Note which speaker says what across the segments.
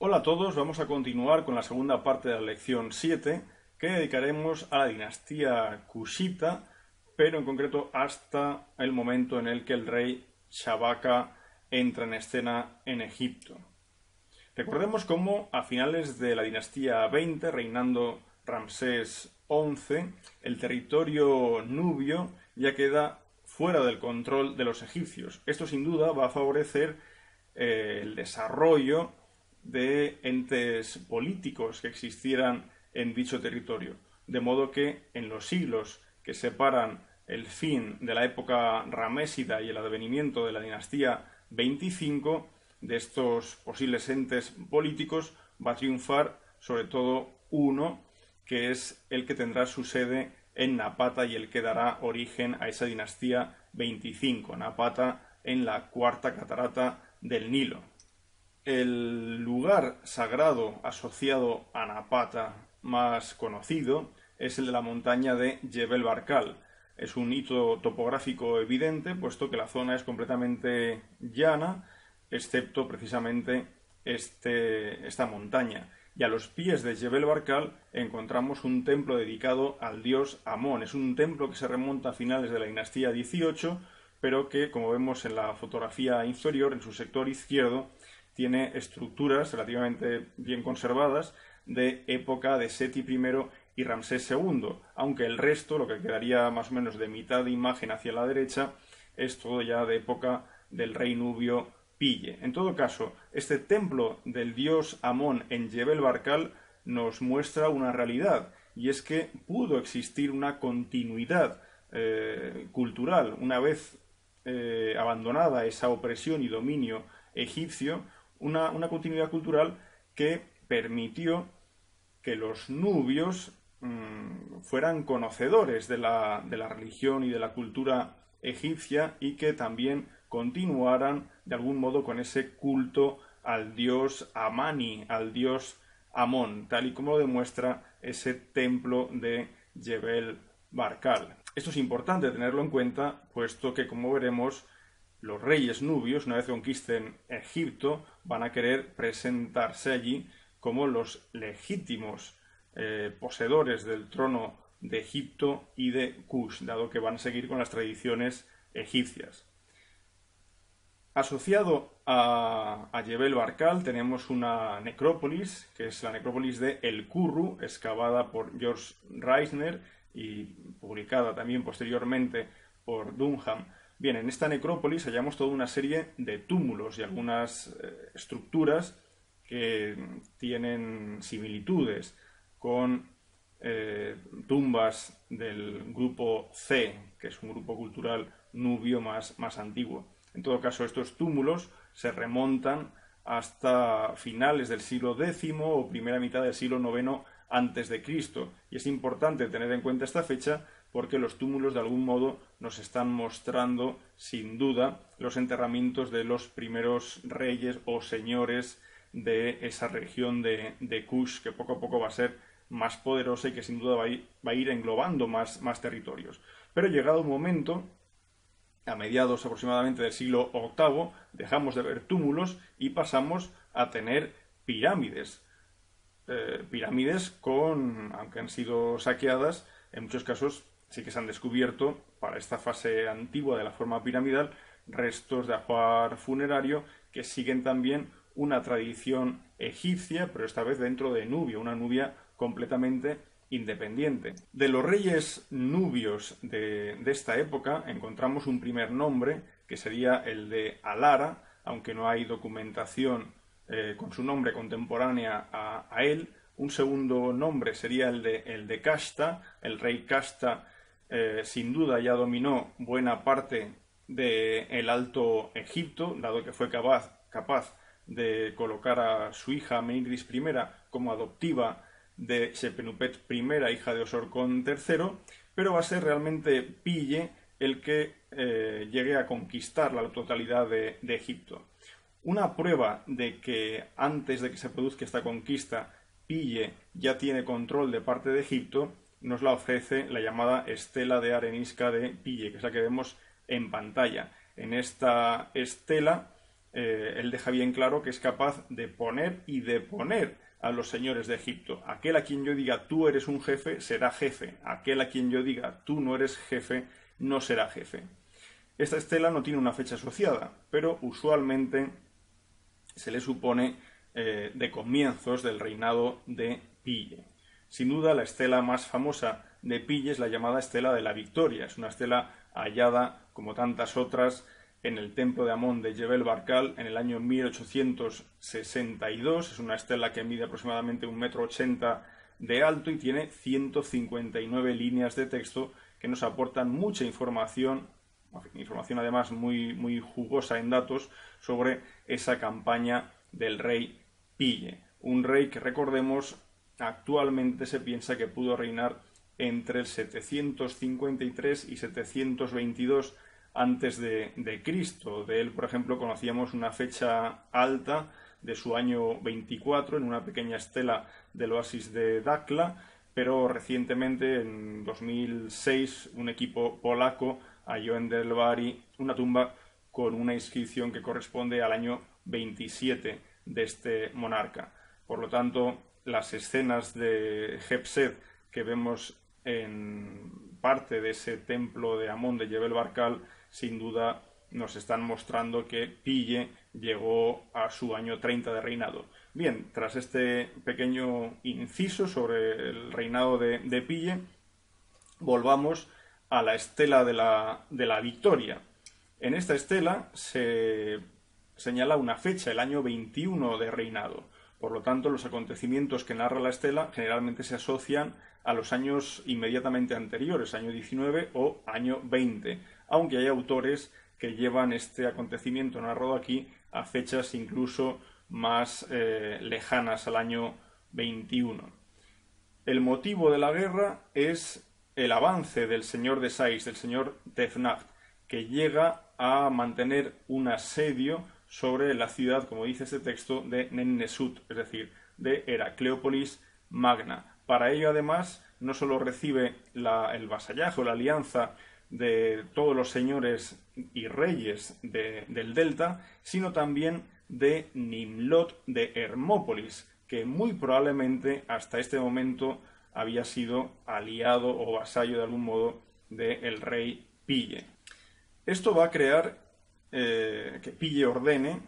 Speaker 1: Hola a todos, vamos a continuar con la segunda parte de la lección 7 que dedicaremos a la dinastía Kushita, pero en concreto hasta el momento en el que el rey Shabaka entra en escena en Egipto. Recordemos cómo a finales de la dinastía 20, reinando Ramsés XI, el territorio nubio ya queda fuera del control de los egipcios. Esto sin duda va a favorecer el desarrollo de entes políticos que existieran en dicho territorio. De modo que en los siglos que separan el fin de la época ramésida y el advenimiento de la dinastía 25, de estos posibles entes políticos va a triunfar sobre todo uno, que es el que tendrá su sede en Napata y el que dará origen a esa dinastía 25, Napata en la cuarta catarata del Nilo. El lugar sagrado asociado a Napata más conocido es el de la montaña de Jebel Barkal. Es un hito topográfico evidente, puesto que la zona es completamente llana, excepto precisamente esta montaña. Y a los pies de Jebel Barkal encontramos un templo dedicado al dios Amón. Es un templo que se remonta a finales de la dinastía 18, pero que, como vemos en la fotografía inferior, en su sector izquierdo, tiene estructuras relativamente bien conservadas de época de Seti I y Ramsés II, aunque el resto, lo que quedaría más o menos de mitad de imagen hacia la derecha, es todo ya de época del rey nubio Pille. En todo caso, este templo del dios Amón en Jebel Barkal nos muestra una realidad, y es que pudo existir una continuidad cultural una vez abandonada esa opresión y dominio egipcio, una continuidad cultural que permitió que los nubios fueran conocedores de la religión y de la cultura egipcia y que también continuaran de algún modo con ese culto al dios Amani, al dios Amón, tal y como lo demuestra ese templo de Jebel Barkal. Esto es importante tenerlo en cuenta, puesto que, como veremos, los reyes nubios, una vez conquisten Egipto, van a querer presentarse allí como los legítimos poseedores del trono de Egipto y de Kush, dado que van a seguir con las tradiciones egipcias. Asociado a Jebel Barkal tenemos una necrópolis, que es la necrópolis de El Kurru, excavada por George Reisner y publicada también posteriormente por Dunham. Bien, en esta necrópolis hallamos toda una serie de túmulos y algunas estructuras que tienen similitudes con tumbas del grupo C, que es un grupo cultural nubio más antiguo. En todo caso, estos túmulos se remontan hasta finales del siglo X o primera mitad del siglo IX antes de Cristo. Y es importante tener en cuenta esta fecha porque los túmulos de algún modo nos están mostrando, sin duda, los enterramientos de los primeros reyes o señores de esa región de Kush, que poco a poco va a ser más poderosa y que sin duda va a ir englobando más territorios. Pero llegado un momento, a mediados aproximadamente del siglo VIII, dejamos de ver túmulos y pasamos a tener pirámides. Pirámides aunque han sido saqueadas, en muchos casos sí que se han descubierto, para esta fase antigua de la forma piramidal, restos de ajuar funerario que siguen también una tradición egipcia, pero esta vez dentro de Nubia, una Nubia completamente independiente. De los reyes nubios de esta época encontramos un primer nombre, que sería el de Alara, aunque no hay documentación con su nombre contemporánea a él. Un segundo nombre sería el de Kashta. El rey Kashta sin duda ya dominó buena parte del Alto Egipto, dado que fue capaz de colocar a su hija Amenidris I como adoptiva de Sepenupet I, hija de Osorcón III, pero va a ser realmente Pille el que llegue a conquistar la totalidad de Egipto. Una prueba de que antes de que se produzca esta conquista Pille ya tiene control de parte de Egipto nos la ofrece la llamada estela de arenisca de Pille, que es la que vemos en pantalla. En esta estela él deja bien claro que es capaz de poner y deponer a los señores de Egipto. Aquel a quien yo diga tú eres un jefe, será jefe. Aquel a quien yo diga tú no eres jefe, no será jefe. Esta estela no tiene una fecha asociada, pero usualmente se le supone de comienzos del reinado de Pille. Sin duda, la estela más famosa de Pille es la llamada Estela de la Victoria. Es una estela hallada, como tantas otras, en el templo de Amón de Jebel Barkal en el año 1862. Es una estela que mide aproximadamente 1,80 m de alto y tiene 159 líneas de texto que nos aportan mucha información además muy jugosa en datos sobre esa campaña del rey Pille. Un rey que, recordemos, actualmente se piensa que pudo reinar entre el 753 y 722 antes de Cristo. De él, por ejemplo, conocíamos una fecha alta de su año 24 en una pequeña estela del oasis de Dakla, pero recientemente, en 2006, un equipo polaco halló en Del Bari una tumba con una inscripción que corresponde al año 27 de este monarca. Por lo tanto, las escenas de Hebsed que vemos en parte de ese templo de Amón de Jebel Barkal, sin duda nos están mostrando que Pille llegó a su año 30 de reinado. Bien, tras este pequeño inciso sobre el reinado de Pille, volvamos a la estela de la Victoria. En esta estela se señala una fecha, el año 21 de reinado. Por lo tanto, los acontecimientos que narra la estela generalmente se asocian a los años inmediatamente anteriores, año 19 o año 20, aunque hay autores que llevan este acontecimiento narrado aquí a fechas incluso más lejanas al año 21. El motivo de la guerra es el avance del señor de Sais, del señor Tefnacht, que llega a mantener un asedio sobre la ciudad, como dice este texto, de Nennesut, es decir, de Heracleópolis Magna. Para ello, además, no solo recibe el vasallaje o la alianza de todos los señores y reyes del delta, sino también de Nimlot de Hermópolis, que muy probablemente hasta este momento había sido aliado o vasallo de algún modo del rey Pille. Esto va a crear que Pille ordene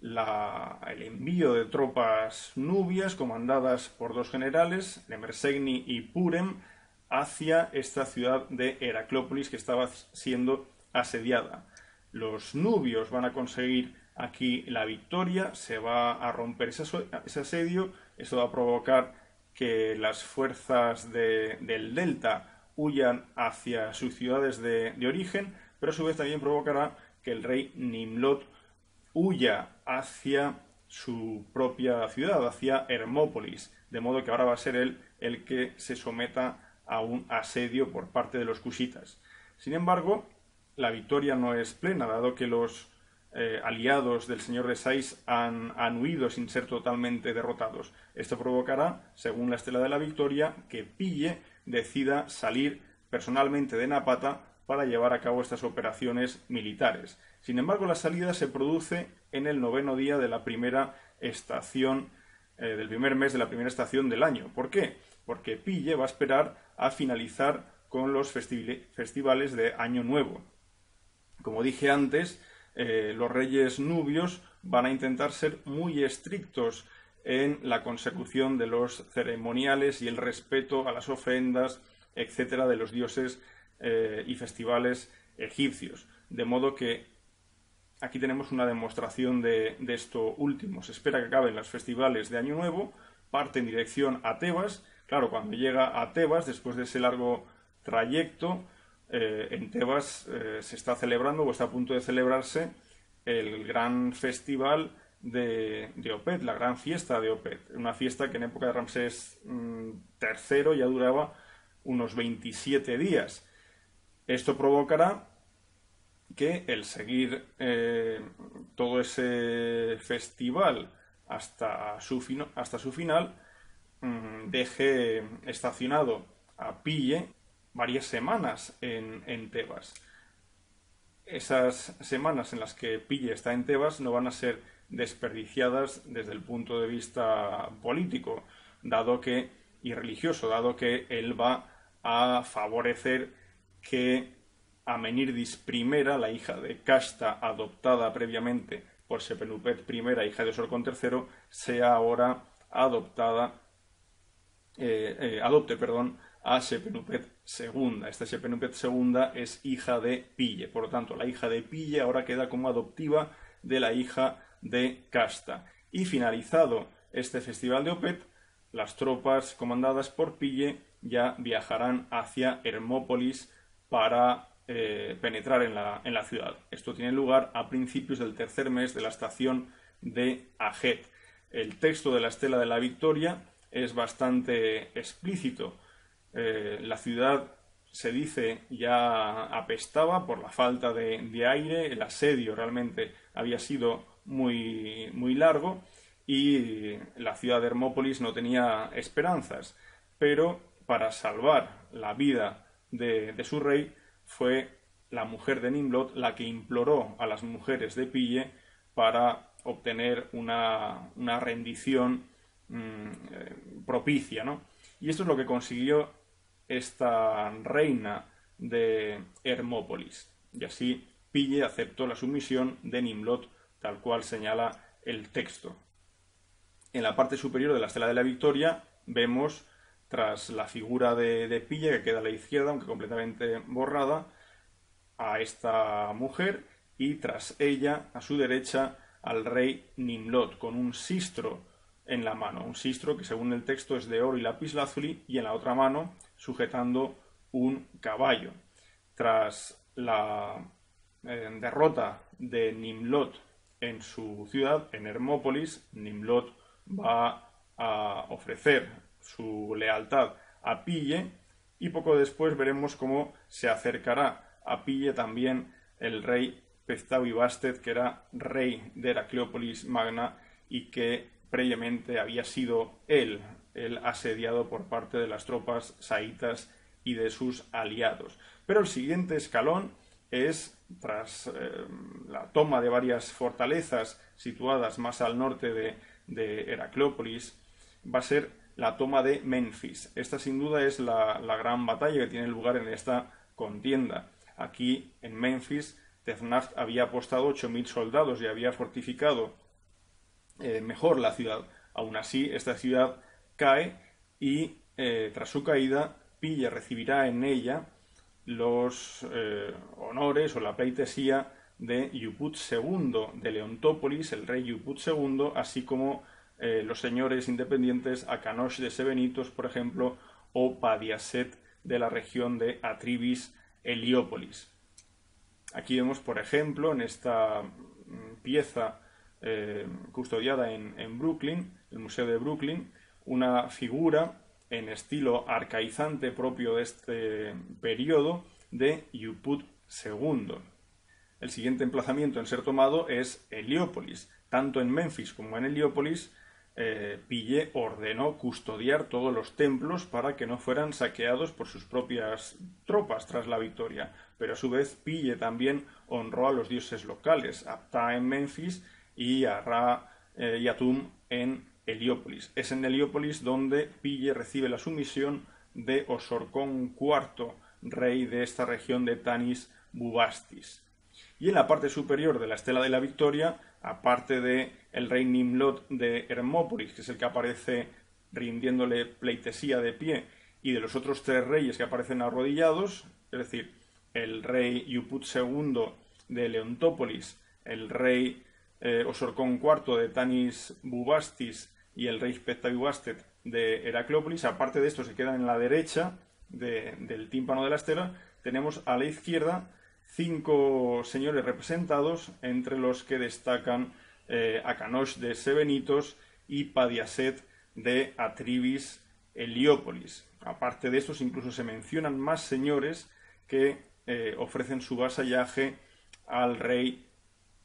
Speaker 1: el envío de tropas nubias comandadas por dos generales, Nemersegni y Purem, hacia esta ciudad de Heraclópolis que estaba siendo asediada. Los nubios van a conseguir aquí la victoria, se va a romper ese asedio, eso va a provocar que las fuerzas del delta huyan hacia sus ciudades de origen, pero a su vez también provocará que el rey Nimlot huya hacia su propia ciudad, hacia Hermópolis, de modo que ahora va a ser él el que se someta a un asedio por parte de los cushitas. Sin embargo, la victoria no es plena, dado que los aliados del señor de Sais han huido sin ser totalmente derrotados. Esto provocará, según la estela de la victoria, que Pille decida salir personalmente de Napata para llevar a cabo estas operaciones militares. Sin embargo, la salida se produce en el 9º día de la primera estación, del primer mes de la primera estación del año. ¿Por qué? Porque Pille va a esperar a finalizar con los festivales de Año Nuevo. Como dije antes, los reyes nubios van a intentar ser muy estrictos en la consecución de los ceremoniales y el respeto a las ofrendas, etcétera, de los dioses y festivales egipcios. De modo que aquí tenemos una demostración de esto último. Se espera que acaben los festivales de Año Nuevo, parte en dirección a Tebas. Claro, cuando llega a Tebas, después de ese largo trayecto, en Tebas se está celebrando o está a punto de celebrarse el gran festival de Opet, la gran fiesta de Opet. Una fiesta que en época de Ramsés III ya duraba unos 27 días. Esto provocará que el seguir todo ese festival hasta su final deje estacionado a Pille varias semanas en Tebas. esas semanas en las que Pille está en Tebas no van a ser desperdiciadas desde el punto de vista político, y religioso, dado que él va a favorecer que Amenírdis I, la hija de Kashta, adoptada previamente por Sepenupet I, hija de Osorkon III, sea ahora adopte a Sepenupet II. Esta Sepenupet II es hija de Pille. Por lo tanto, la hija de Pille ahora queda como adoptiva de la hija de Kashta. Y finalizado este festival de Opet, las tropas comandadas por Pille ya viajarán hacia Hermópolis para penetrar en la ciudad. Esto tiene lugar a principios del tercer mes de la estación de Ajet. El texto de la Estela de la Victoria es bastante explícito. La ciudad, se dice, ya apestaba por la falta de aire, el asedio realmente había sido muy, muy largo y la ciudad de Hermópolis no tenía esperanzas, pero para salvar la vida de su rey fue la mujer de Nimlot la que imploró a las mujeres de Pille para obtener una rendición propicia, ¿no? Y esto es lo que consiguió esta reina de Hermópolis. Y así Pille aceptó la sumisión de Nimlot, tal cual señala el texto. En la parte superior de la Estela de la Victoria vemos, tras la figura de Pille, que queda a la izquierda, aunque completamente borrada, a esta mujer y tras ella, a su derecha, al rey Nimlot, con un sistro en la mano. Un sistro que, según el texto, es de oro y lapislázuli, y en la otra mano sujetando un caballo. Tras la derrota de Nimlot en su ciudad, en Hermópolis, Nimlot va a ofrecer su lealtad a Pille y poco después veremos cómo se acercará a Pille también el rey Peztavi-Bastet, que era rey de Heracleópolis Magna y que previamente había sido el asediado por parte de las tropas saítas y de sus aliados. Pero el siguiente escalón es, tras la toma de varias fortalezas situadas más al norte de Heracleópolis, va a ser la toma de Menfis. Esta sin duda es la gran batalla que tiene lugar en esta contienda. Aquí en Menfis Tefnacht había apostado 8.000 soldados y había fortificado mejor la ciudad. Aún así, esta ciudad cae y tras su caída Pille recibirá en ella los honores o la pleitesía de Yuput II de Leontópolis, el rey Yuput II, así como los señores independientes Akanosh de Sebenitos, por ejemplo, o Padiaset de la región de Atribis Heliópolis. Aquí vemos, por ejemplo, en esta pieza custodiada en Brooklyn, el Museo de Brooklyn, una figura en estilo arcaizante propio de este periodo de Yuput II. El siguiente emplazamiento en ser tomado es Heliópolis. Tanto en Menfis como en Heliópolis, Pille ordenó custodiar todos los templos para que no fueran saqueados por sus propias tropas tras la victoria. Pero a su vez Pille también honró a los dioses locales, a Ptah en Menfis y a Ra y Atum en Heliópolis. Es en Heliópolis donde Pille recibe la sumisión de Osorkon IV, rey de esta región de Tanis Bubastis. Y en la parte superior de la Estela de la Victoria, aparte de el rey Nimlot de Hermópolis, que es el que aparece rindiéndole pleitesía de pie, y de los otros tres reyes que aparecen arrodillados, es decir, el rey Yuput II de Leontópolis, el rey Osorkon IV de Tanis Bubastis y el rey Peztavi-Bastet de Heracleópolis, aparte de esto se quedan en la derecha del tímpano de la estela, tenemos a la izquierda 5 señores representados, entre los que destacan Akanosh de Sebenitos y Padiaset de Atribis Heliópolis. Aparte de estos, incluso se mencionan más señores que ofrecen su vasallaje al rey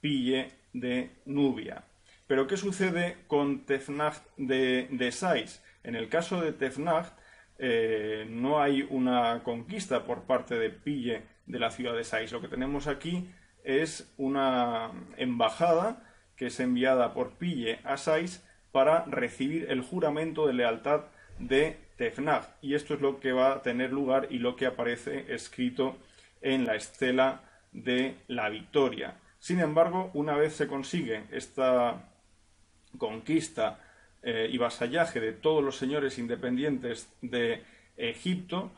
Speaker 1: Pille de Nubia. Pero ¿qué sucede con Tefnacht de Sais? En el caso de Tefnacht no hay una conquista por parte de Pille de la ciudad de Sais. Lo que tenemos aquí es una embajada que es enviada por Pille a Sais para recibir el juramento de lealtad de Tefnag. Y esto es lo que va a tener lugar y lo que aparece escrito en la estela de la victoria. Sin embargo, una vez se consigue esta conquista y vasallaje de todos los señores independientes de Egipto,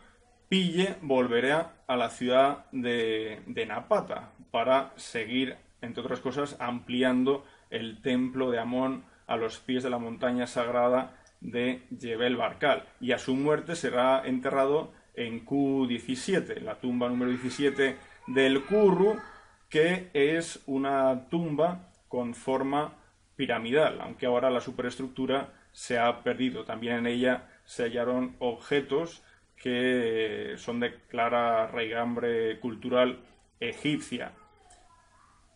Speaker 1: Pille volverá a la ciudad de Napata para seguir, entre otras cosas, ampliando el templo de Amón a los pies de la montaña sagrada de Jebel Barkal. Y a su muerte será enterrado en Q17, la tumba número 17 del Kurru, que es una tumba con forma piramidal, aunque ahora la superestructura se ha perdido. También en ella se hallaron objetos que son de clara raigambre cultural egipcia.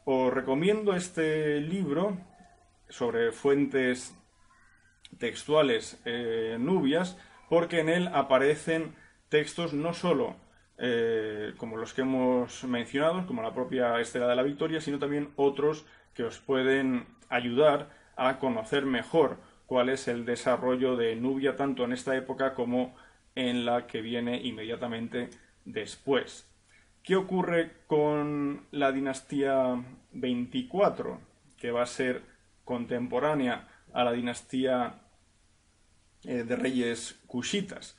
Speaker 1: Os recomiendo este libro sobre fuentes textuales nubias, porque en él aparecen textos no solo como los que hemos mencionado, como la propia Estela de la Victoria, sino también otros que os pueden ayudar a conocer mejor cuál es el desarrollo de Nubia tanto en esta época como en la que viene inmediatamente después. ¿Qué ocurre con la dinastía 24, que va a ser contemporánea a la dinastía de reyes cushitas?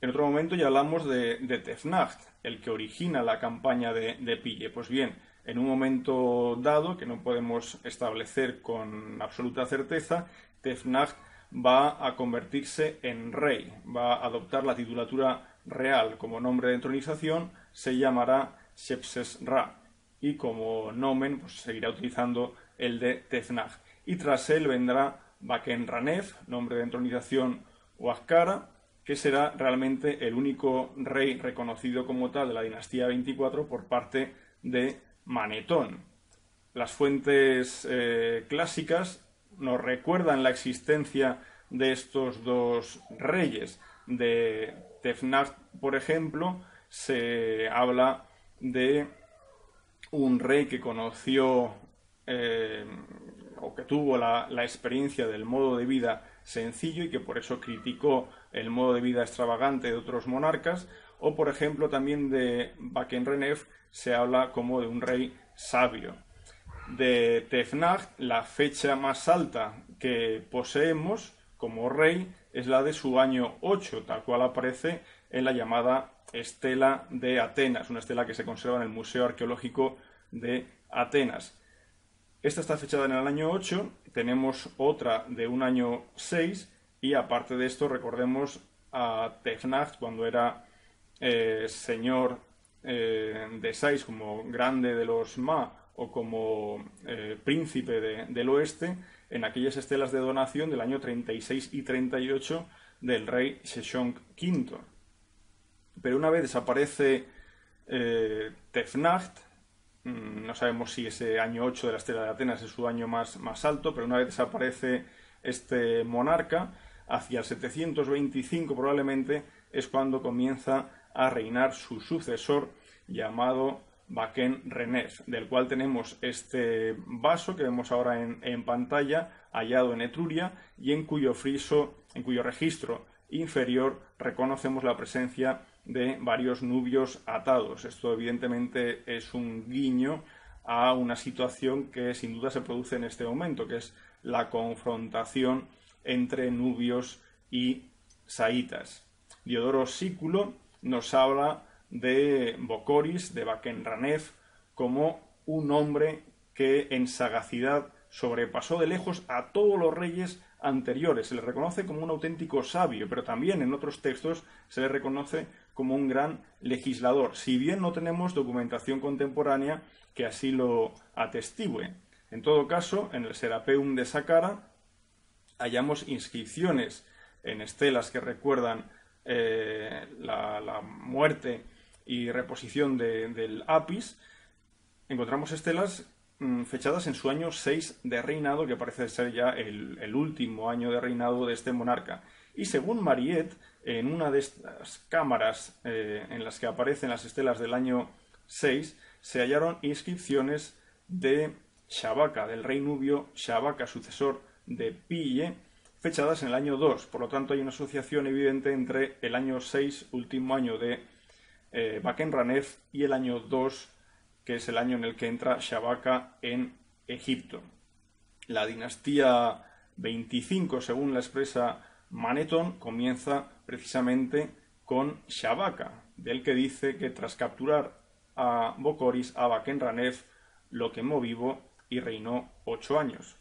Speaker 1: En otro momento ya hablamos de Tefnag, el que origina la campaña de Pille. Pues bien, en un momento dado, que no podemos establecer con absoluta certeza, Tefnag va a convertirse en rey, va a adoptar la titulatura real como nombre de entronización, se llamará Shepses-Ra, y como nomen pues seguirá utilizando el de Tefnag. Y tras él vendrá Baken-Ranef, nombre de entronización Huascara, que será realmente el único rey reconocido como tal de la dinastía 24 por parte de Manetón. Las fuentes clásicas nos recuerdan la existencia de estos dos reyes. De Tefnag, por ejemplo, se habla de un rey que conoció o que tuvo la experiencia del modo de vida sencillo y que por eso criticó el modo de vida extravagante de otros monarcas, o por ejemplo también de Baken-Renef se habla como de un rey sabio. De Tefnag, la fecha más alta que poseemos como rey es la de su año 8, tal cual aparece en la llamada Estela de Atenas, una estela que se conserva en el Museo Arqueológico de Atenas. Esta está fechada en el año 8, tenemos otra de un año 6 y aparte de esto recordemos a Tefnag cuando era señor de Sais como grande de los Ma o como príncipe del oeste en aquellas estelas de donación del año 36 y 38 del rey Sheshonq V. Pero una vez desaparece Tefnag, no sabemos si ese año 8 de la estela de Atenas es su año más alto, pero una vez desaparece este monarca, hacia el 725 probablemente es cuando comienza a reinar su sucesor llamado Baken-Renef, del cual tenemos este vaso que vemos ahora en pantalla, hallado en Etruria y en cuyo registro inferior reconocemos la presencia de varios nubios atados. Esto evidentemente es un guiño a una situación que sin duda se produce en este momento, que es la confrontación entre nubios y saitas. Diodoro Sículo nos habla de Bocoris, de Baken-Renef, como un hombre que en sagacidad sobrepasó de lejos a todos los reyes anteriores. Se le reconoce como un auténtico sabio, pero también en otros textos se le reconoce como un gran legislador, si bien no tenemos documentación contemporánea que así lo atestigue. En todo caso, en el Serapeum de Saqqara hallamos inscripciones en estelas que recuerdan la muerte y reposición del Apis. Encontramos estelas fechadas en su año 6 de reinado, que parece ser ya el último año de reinado de este monarca. Y según Mariette, en una de estas cámaras en las que aparecen las estelas del año 6, se hallaron inscripciones de Shabaka, del rey nubio Shabaka, sucesor de Pille, fechadas en el año 2. Por lo tanto, hay una asociación evidente entre el año 6, último año de Bakenranef, y el año 2, que es el año en el que entra Shabaka en Egipto. La dinastía 25, según la expresa Manetón, comienza precisamente con Shabaka, del que dice que tras capturar a Bocoris, a Bakenranef lo quemó vivo y reinó 8 años.